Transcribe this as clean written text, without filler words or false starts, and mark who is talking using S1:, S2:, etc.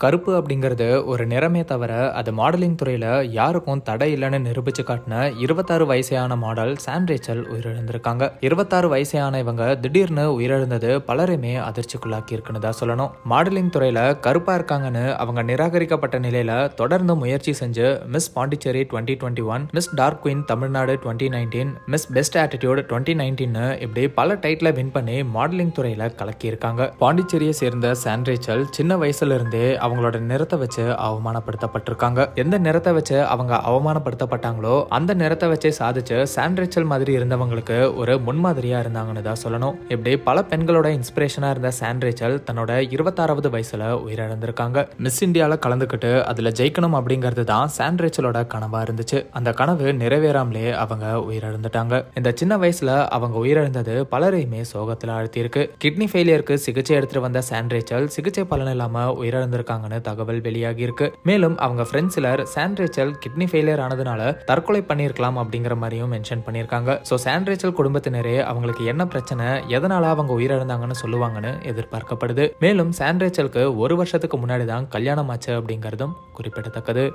S1: கருப்பு அப்படிங்கிறது ஒரு நிறமே தவிர அது மாடலிங் துறையில யாருக்கும் தடை இல்லைன்னு நிரூபிச்சு காட்டின 26 வயசான மாடல் சான் ரேச்சல் உயிரிழந்திருக்காங்க. 26 வயசான இவங்க திடீர்னு உயிரிழந்தது பலரையுமே அதிர்ச்சிக்குள்ளாக்கி இருக்குன்னு தான் சொல்லணும். மாடலிங் துறையில கருப்பா இருக்காங்கன்னு அவங்க நிராகரிக்கப்பட்ட நிலையில தொடர்ந்து முயற்சி செஞ்சு miss Pondicherry 2021, miss dark queen Tamil Nadu 2019, miss best attitude 2019 இப்படி பல டைட்டில வின் பண்ணி மாடலிங் துறையில கலக்கி இருக்காங்க. பாண்டிச்சேரியை சேர்ந்த சான் ரேச்சல் சின்ன வயசுல இருந்தே அவங்களோட நிறத்தை வச்சு அவமானப்படுத்தப்பட்டிருக்காங்க. எந்த நிறத்தை வச்சு அவங்க அவமானப்படுத்தப்பட்டாங்களோ அந்த நிறத்தை வச்சு சாதிச்சு சான் ரேச்சல் மாதிரி இருந்தவங்களுக்கு ஒரு முன்மாதிரியா இருந்தாங்கன்னு தான் சொல்லணும். இப்படி பல பெண்களோட இன்ஸ்பிரேஷனா இருந்த சான் ரேச்சல் தன்னோட 26வது வயசுல உயிரிழந்திருக்காங்க. மிஸ் இந்தியால கலந்துக்கிட்டு அதுல ஜெயிக்கணும் அப்படிங்கிறது தான் சான் ரேச்சலோட கனவா இருந்துச்சு. அந்த கனவு நிறைவேறாமலே அவங்க உயிரிழந்துட்டாங்க. இந்த சின்ன வயசுல அவங்க உயிரிழந்தது பலரையுமே சோகத்துல அழுத்தியிருக்கு. கிட்னி ஃபெயிலியருக்கு சிகிச்சை எடுத்துட்டு வந்த சான் ரேச்சல் சிகிச்சை பலன் இல்லாம உயிரிழந்திருக்காங்கன்னு தகவல் வெளியாகி இருக்கு. மேலும் அவங்க ஃப்ரெண்ட்ஸ் சிலர் சான் ரேச்சல் கிட்னி ஃபெயிலியர் ஆனதுனால தற்கொலை பண்ணிருக்கலாம் அப்படிங்கிற மாதிரியும் மென்ஷன் பண்ணிருக்காங்க. சோ சான் ரேச்சல் குடும்பத்தினரே அவங்களுக்கு என்ன பிரச்சனை, எதனால அவங்க உயிரிழந்தாங்கன்னு சொல்லுவாங்கன்னு எதிர்பார்க்கப்படுது. மேலும் சான் ரேச்சலுக்கு 1 வருஷத்துக்கு முன்னாடி தான் கல்யாணம் ஆச்சு அப்படிங்கறதும் குறிப்பிடத்தக்கது.